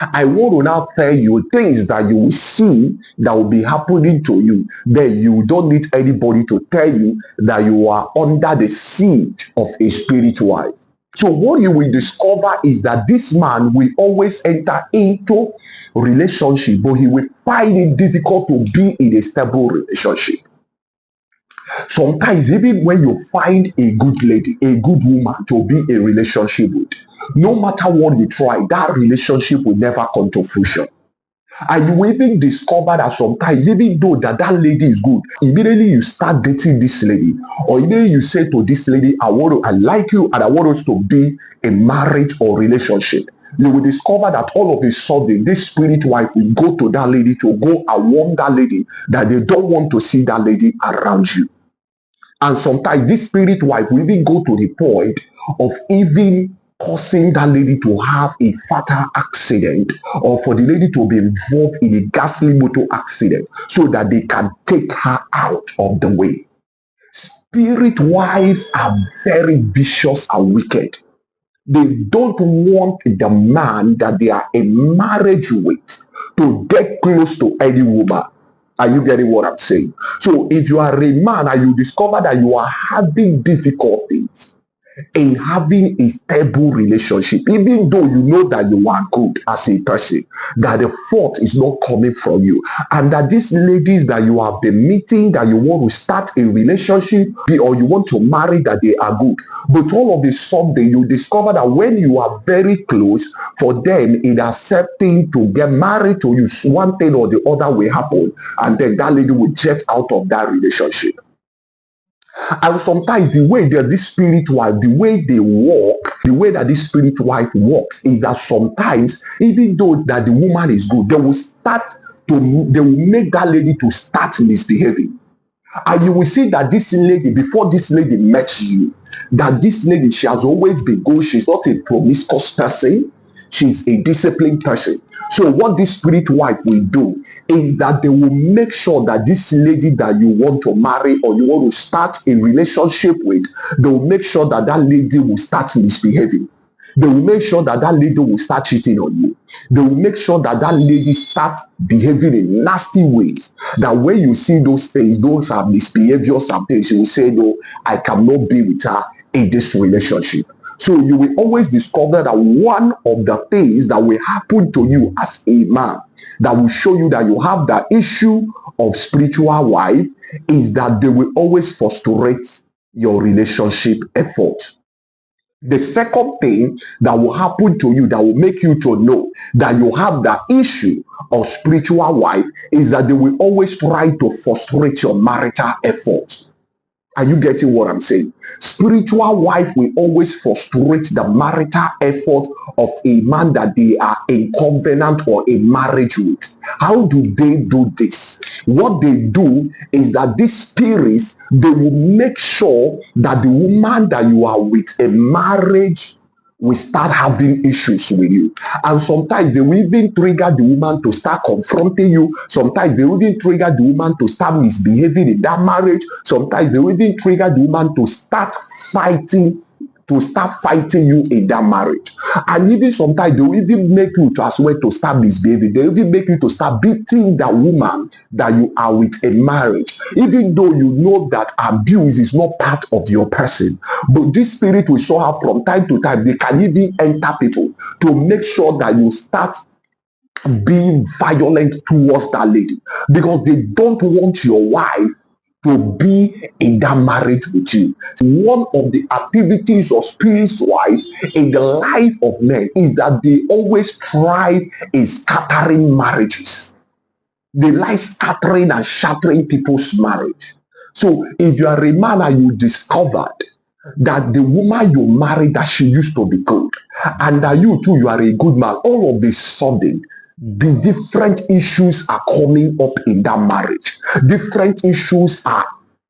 I want to now tell you things that you will see that will be happening to you. Then you don't need anybody to tell you that you are under the siege of a spiritual wife. So what you will discover is that this man will always enter into relationship, but he will find it difficult to be in a stable relationship. Sometimes, even when you find a good lady, a good woman to be a relationship with, no matter what you try, that relationship will never come to fruition. And you will even discover that sometimes, even though that lady is good, immediately you start dating this lady, or immediately you say to this lady, I like you and I want us to be a marriage or relationship. You will discover that all of a sudden, this spirit wife will go to that lady to go and warn that lady that they don't want to see that lady around you. And sometimes this spirit wife will even go to the point of even causing that lady to have a fatal accident, or for the lady to be involved in a ghastly motor accident so that they can take her out of the way. Spirit wives are very vicious and wicked. They don't want the man that they are in marriage with to get close to any woman. Are you getting what I'm saying? So if you are a man and you discover that you are having difficulties in having a stable relationship, even though you know that you are good as a person, that the fault is not coming from you, and that these ladies that you have been meeting, that you want to start a relationship or you want to marry, that they are good, but all of a sudden you discover that when you are very close, for them in accepting to get married to you, one thing or the other will happen, and then that lady will jet out of that relationship. And sometimes the way that this spirit wife, the way they walk, the way that this spirit wife walks is that sometimes, even though that the woman is good, they will make that lady to start misbehaving. And you will see that this lady, before this lady met you, that this lady, she has always been good. She's not a promiscuous person. She's a disciplined person. So what this spirit wife will do is that they will make sure that this lady that you want to marry or you want to start a relationship with, they will make sure that that lady will start misbehaving. They will make sure that that lady will start cheating on you. They will make sure that that lady start behaving in nasty ways. That when you see those things, those are misbehaviors and things, you will say, no, I cannot be with her in this relationship. So you will always discover that one of the things that will happen to you as a man that will show you that you have the issue of spiritual wife is that they will always frustrate your relationship effort. The second thing that will happen to you that will make you to know that you have the issue of spiritual wife is that they will always try to frustrate your marital efforts. Are you getting what I'm saying? Spiritual wife will always frustrate the marital effort of a man that they are in covenant or in marriage with. How do they do this? What they do is that these spirits, they will make sure that the woman that you are with in marriage will start having issues with you. And sometimes they will even trigger the woman to start confronting you. Sometimes they will even trigger the woman to start misbehaving in that marriage. Sometimes they will even trigger the woman to start fighting you in that marriage. And even sometimes they will even make you to as well to start misbehaving. They will even make you to start beating the woman that you are with in marriage. Even though you know that abuse is not part of your person. But this spirit will show up from time to time. They can even enter people to make sure that you start being violent towards that lady. Because they don't want your wife to be in that marriage with you. One of the activities of spiritual wife in the life of men is that they always try in scattering marriages. They like scattering and shattering people's marriage. So if you are a man and you discovered that the woman you married, that she used to be good, and that you too, you are a good man, all of a sudden, the different issues are coming up in that marriage. Different issues are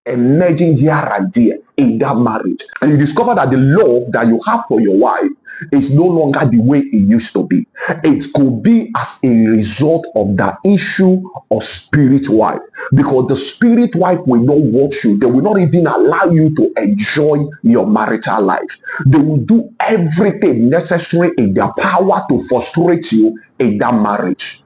emerging here and there in that marriage. And you discover that the love that you have for your wife is no longer the way it used to be. It could be as a result of the issue of spirit wife. Because the spirit wife will not watch you. They will not even allow you to enjoy your marital life. They will do everything necessary in their power to frustrate you in that marriage.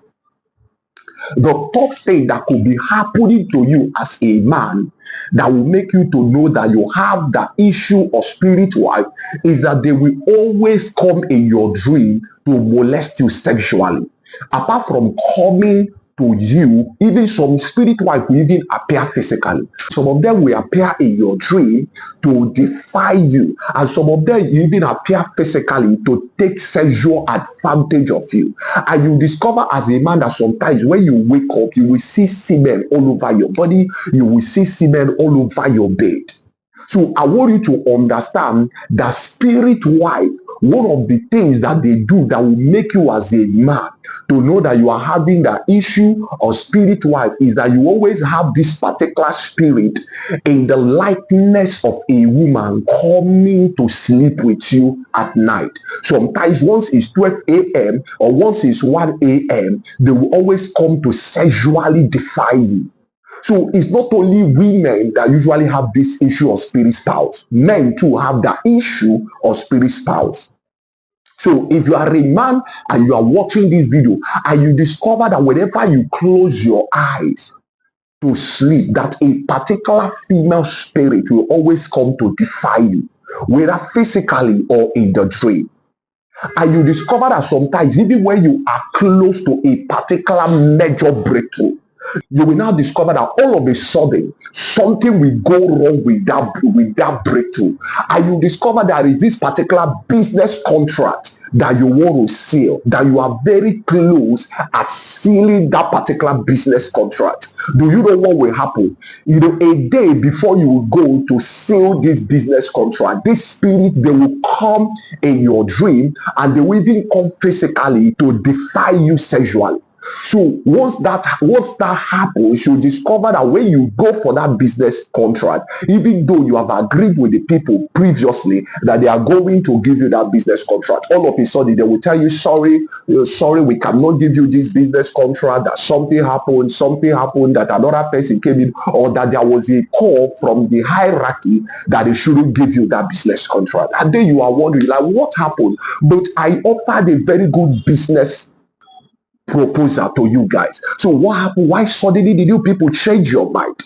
The top thing that could be happening to you as a man that will make you to know that you have the issue of spirit wife is that they will always come in your dream to molest you sexually. Apart from coming to you, even some spirit wife will even appear physically. Some of them will appear in your dream to defy you, and some of them even appear physically to take sexual advantage of you. And you discover as a man that sometimes when you wake up, you will see semen all over your body, you will see semen all over your bed. So I want you to understand that spirit wife, one of the things that they do that will make you as a man to know that you are having the issue of spirit wife is that you always have this particular spirit in the likeness of a woman coming to sleep with you at night. Sometimes once it's 12 a.m. or once it's 1 a.m., they will always come to sexually defy you. So it's not only women that usually have this issue of spirit spouse. Men too have the issue of spirit spouse. So if you are a man and you are watching this video and you discover that whenever you close your eyes to sleep, that a particular female spirit will always come to defy you, whether physically or in the dream. And you discover that sometimes even when you are close to a particular major breakthrough, you will now discover that all of a sudden something will go wrong with that breakthrough, and you discover there is this particular business contract that you want to seal, that you are very close at sealing that particular business contract. Do you know what will happen? You know, a day before you will go to seal this business contract, this spirit, they will come in your dream and they will even come physically to defy you sexually. So once that happens, you discover that when you go for that business contract, even though you have agreed with the people previously that they are going to give you that business contract, all of a sudden they will tell you, sorry, we cannot give you this business contract, that something happened, that another person came in, or that there was a call from the hierarchy that they shouldn't give you that business contract. And then you are wondering, like, what happened? But I offered a very good business proposal to you guys. So what happened? Why suddenly did you people change your mind?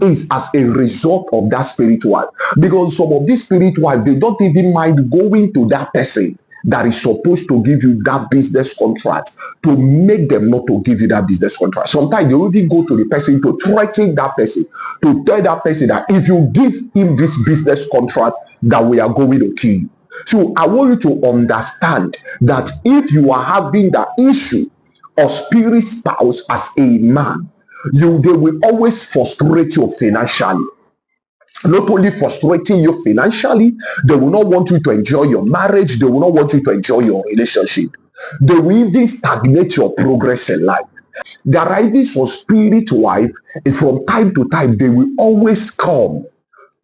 Is as a result of that spirit wife. Because some of these spirit wives, they don't even mind going to that person that is supposed to give you that business contract to make them not to give you that business contract. Sometimes they will even go to the person to threaten that person, to tell that person that if you give him this business contract, that we are going to kill you. So I want you to understand that if you are having the issue or spirit spouse as a man, they will always frustrate you financially. Not only frustrating you financially, they will not want you to enjoy your marriage, they will not want you to enjoy your relationship. They will even stagnate your progress in life. There are even some spirit wife, and from time to time, they will always come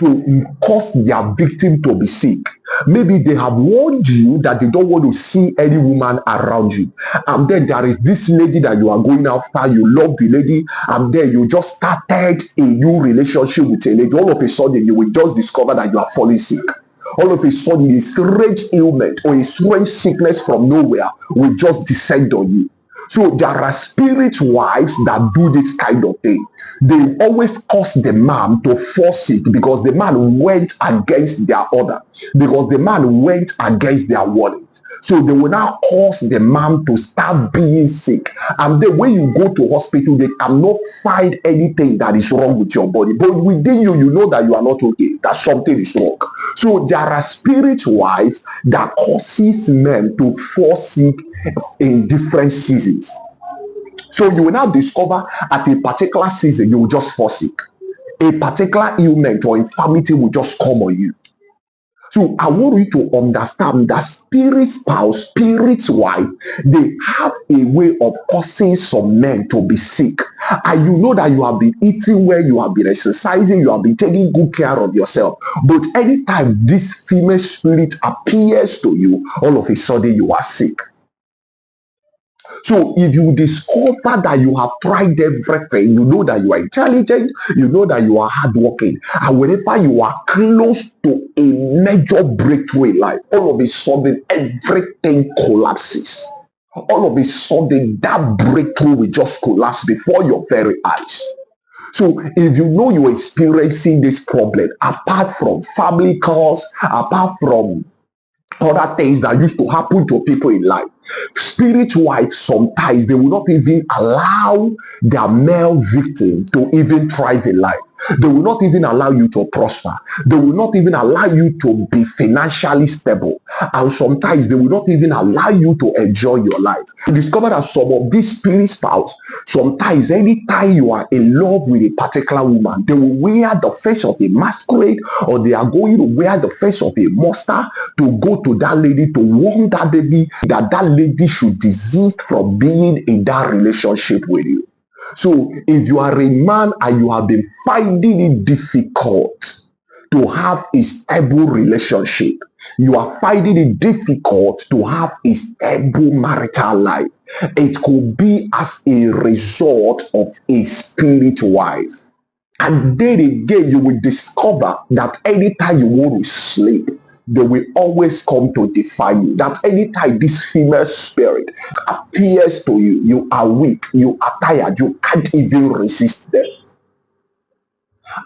to cause their victim to be sick. Maybe they have warned you that they don't want to see any woman around you. And then there is this lady that you are going after, you love the lady, and then you just started a new relationship with a lady. All of a sudden, you will just discover that you are falling sick. All of a sudden, a strange ailment or a strange sickness from nowhere will just descend on you. So there are spirit wives that do this kind of thing. They always cause the man to fall sick because the man went against their order, because the man went against their warning. So they will now cause the man to start being sick. And then when you go to hospital, they cannot find anything that is wrong with your body. But within you, you know that you are not okay, that something is wrong. So there are spirit wives that causes men to fall sick in different seasons. So you will now discover at a particular season, you will just fall sick. A particular ailment or infirmity will just come on you. So I want you to understand that spirit spouse, spirit wife, they have a way of causing some men to be sick. And you know that you have been eating well, you have been exercising, you have been taking good care of yourself. But anytime this female spirit appears to you, all of a sudden you are sick. So if you discover that you have tried everything, you know that you are intelligent, you know that you are hardworking, and whenever you are close to a major breakthrough in life, all of a sudden everything collapses. All of a sudden that breakthrough will just collapse before your very eyes. So if you know you're experiencing this problem, apart from family calls, apart from other things that used to happen to people in life, spirit wives sometimes they will not even allow their male victim to even thrive in life. They will not even allow you to prosper. They will not even allow you to be financially stable. And sometimes they will not even allow you to enjoy your life. You discover that some of these spirit spouse, sometimes anytime you are in love with a particular woman, they will wear the face of a masquerade, or they are going to wear the face of a monster to go to that lady to warn that lady that that lady should desist from being in that relationship with you. So if you are a man and you have been finding it difficult to have a stable relationship, you are finding it difficult to have a stable marital life, it could be as a result of a spirit wife. And then again, you will discover that anytime you want to sleep, they will always come to defy you. That anytime this female spirit appears to you, you are weak, you are tired, you can't even resist them.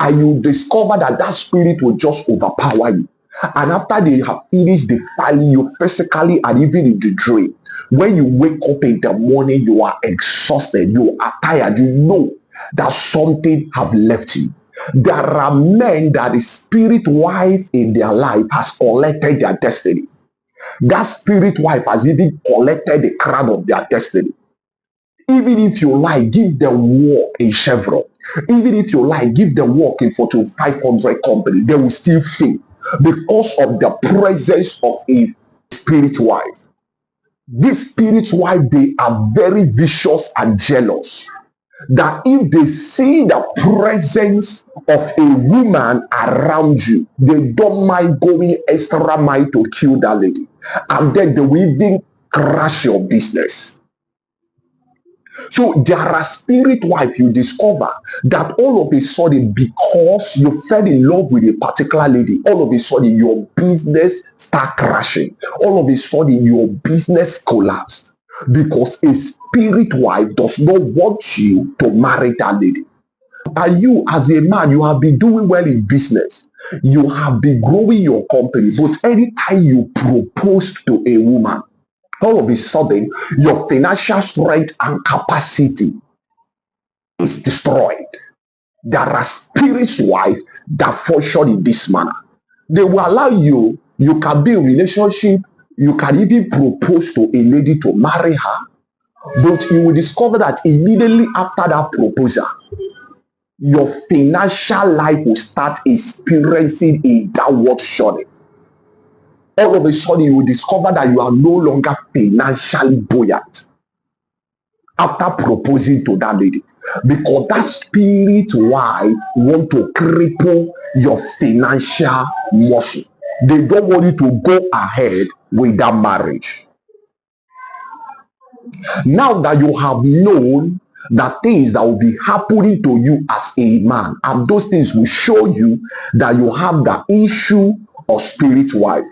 And you discover that that spirit will just overpower you. And after they have finished defying you physically and even in the dream, when you wake up in the morning, you are exhausted, you are tired, you know that something have left you. There are men that the spirit wife in their life has collected their destiny. That spirit wife has even collected the crown of their destiny. Even if you like, give them work in Chevron. Even if you like, give them work in Fortune 500 company, they will still fail because of the presence of a spirit wife. This spirit wife, they are very vicious and jealous. That if they see the presence of a woman around you, they don't mind going extra mile to kill that lady. And then they will even crash your business. So there are spirit wife you discover that all of a sudden, because you fell in love with a particular lady, all of a sudden your business start crashing. All of a sudden your business collapsed because a spirit wife does not want you to marry that lady. And you as a man, you have been doing well in business. You have been growing your company, but anytime you propose to a woman, all of a sudden, your financial strength and capacity is destroyed. There are spirits wife that function in this manner. They will allow you, you can be in a relationship, you can even propose to a lady to marry her, but you will discover that immediately after that proposal, your financial life will start experiencing a downward journey. All of a sudden, you will discover that you are no longer financially buoyant after proposing to that lady, because that spirit wife want to cripple your financial muscle. They don't want you to go ahead with that marriage. Now that you have known that things that will be happening to you as a man, and those things will show you that you have the issue of spirit wife.